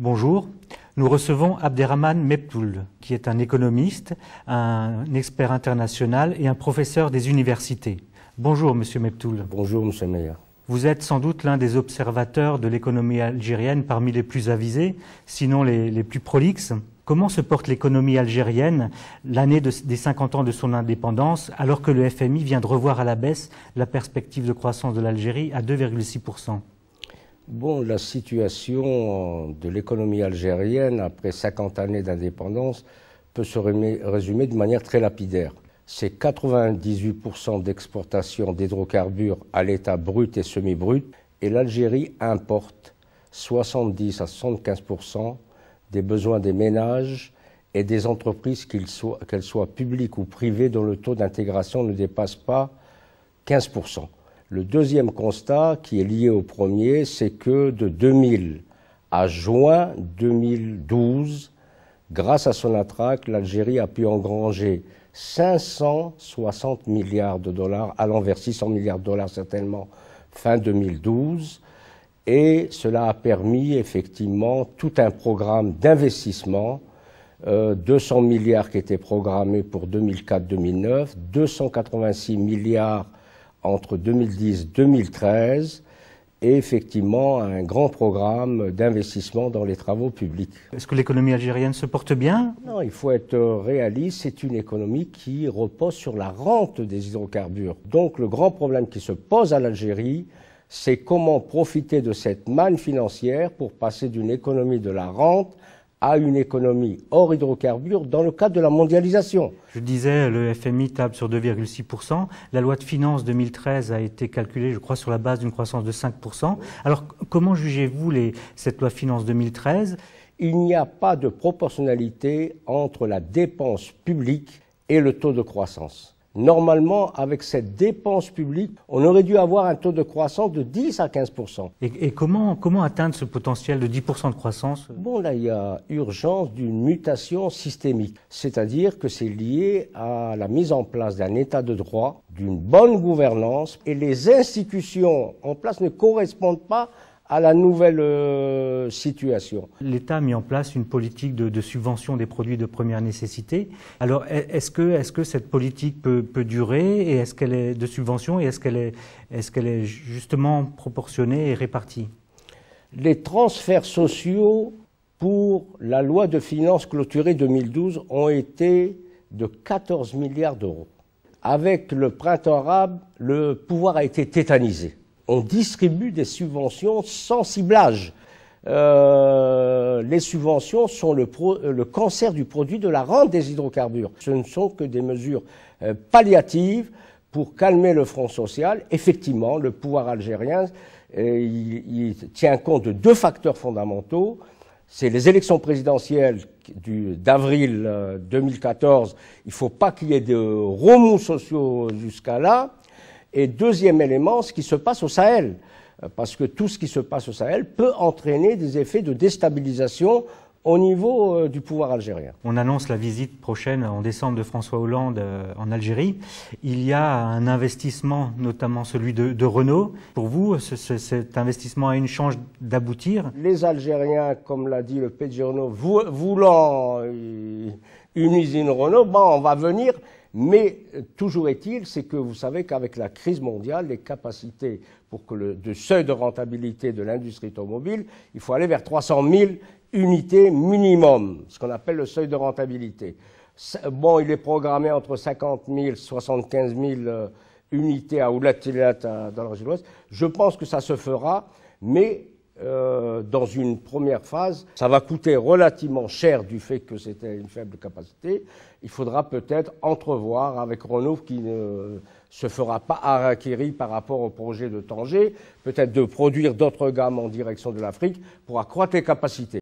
Bonjour, nous recevons Abderrahmane Mebtoul, qui est un économiste, un expert international et un professeur des universités. Bonjour Monsieur Mebtoul. Bonjour Monsieur Meyer. Vous êtes sans doute l'un des observateurs de l'économie algérienne parmi les plus avisés, sinon les plus prolixes. Comment se porte l'économie algérienne l'année des 50 ans de son indépendance, alors que le FMI vient de revoir à la baisse la perspective de croissance de l'Algérie à 2,6%? Bon, la situation de l'économie algérienne après 50 années d'indépendance peut se résumer de manière très lapidaire. C'est 98% d'exportation d'hydrocarbures à l'état brut et semi-brut, et l'Algérie importe 70 à 75% des besoins des ménages et des entreprises, qu'elles soient publiques ou privées, dont le taux d'intégration ne dépasse pas 15%. Le deuxième constat, qui est lié au premier, c'est que de 2000 à juin 2012, grâce à Sonatrach, l'Algérie a pu engranger 560 milliards de dollars, allant vers 600 milliards de dollars certainement fin 2012. Et cela a permis effectivement tout un programme d'investissement, 200 milliards qui étaient programmés pour 2004-2009, 286 milliards entre 2010 et 2013, et effectivement un grand programme d'investissement dans les travaux publics. Est-ce que l'économie algérienne se porte bien? Non, il faut être réaliste, c'est une économie qui repose sur la rente des hydrocarbures. Donc le grand problème qui se pose à l'Algérie, c'est comment profiter de cette manne financière pour passer d'une économie de la rente à une économie hors hydrocarbures dans le cadre de la mondialisation. Je disais, le FMI table sur 2,6%. La loi de finances 2013 a été calculée, je crois, sur la base d'une croissance de 5%. Alors, comment jugez-vous cette loi de finances 2013? Il n'y a pas de proportionnalité entre la dépense publique et le taux de croissance. Normalement, avec cette dépense publique, on aurait dû avoir un taux de croissance de 10 à 15%. Et comment atteindre ce potentiel de 10% de croissance? Bon, là, il y a urgence d'une mutation systémique. C'est-à-dire que c'est lié à la mise en place d'un état de droit, d'une bonne gouvernance, et les institutions en place ne correspondent pas à la nouvelle situation. L'État a mis en place une politique de subvention des produits de première nécessité. Alors, est-ce que cette politique peut durer, et est-ce qu'elle est de subvention, et est-ce qu'elle est justement proportionnée et répartie? Les transferts sociaux pour la loi de finances clôturée 2012 ont été de 14 milliards d'euros. Avec le printemps arabe, le pouvoir a été tétanisé. On distribue des subventions sans ciblage. Les subventions sont le cancer du produit de la rente des hydrocarbures. Ce ne sont que des mesures palliatives pour calmer le front social. Effectivement, le pouvoir algérien il tient compte de deux facteurs fondamentaux. C'est les élections présidentielles d'avril 2014. Il ne faut pas qu'il y ait de remous sociaux jusqu'à là. Et deuxième élément, ce qui se passe au Sahel, parce que tout ce qui se passe au Sahel peut entraîner des effets de déstabilisation au niveau du pouvoir algérien. On annonce la visite prochaine en décembre de François Hollande en Algérie. Il y a un investissement, notamment celui de Renault. Pour vous, cet investissement a une chance d'aboutir? Les Algériens, comme l'a dit le PDG Renault, voulant une usine Renault, bon, on va venir. Mais toujours est-il, c'est que vous savez qu'avec la crise mondiale, les capacités pour que le seuil de rentabilité de l'industrie automobile, il faut aller vers 300 000 unités minimum, ce qu'on appelle le seuil de rentabilité. Bon, il est programmé entre 50 000 et 75 000 unités à Oulatilat dans la région de l'Ouest. Je pense que ça se fera, mais dans une première phase, ça va coûter relativement cher du fait que c'était une faible capacité. Il faudra peut-être entrevoir avec Renault qui ne se fera pas harakiri par rapport au projet de Tanger, peut-être de produire d'autres gammes en direction de l'Afrique pour accroître les capacités.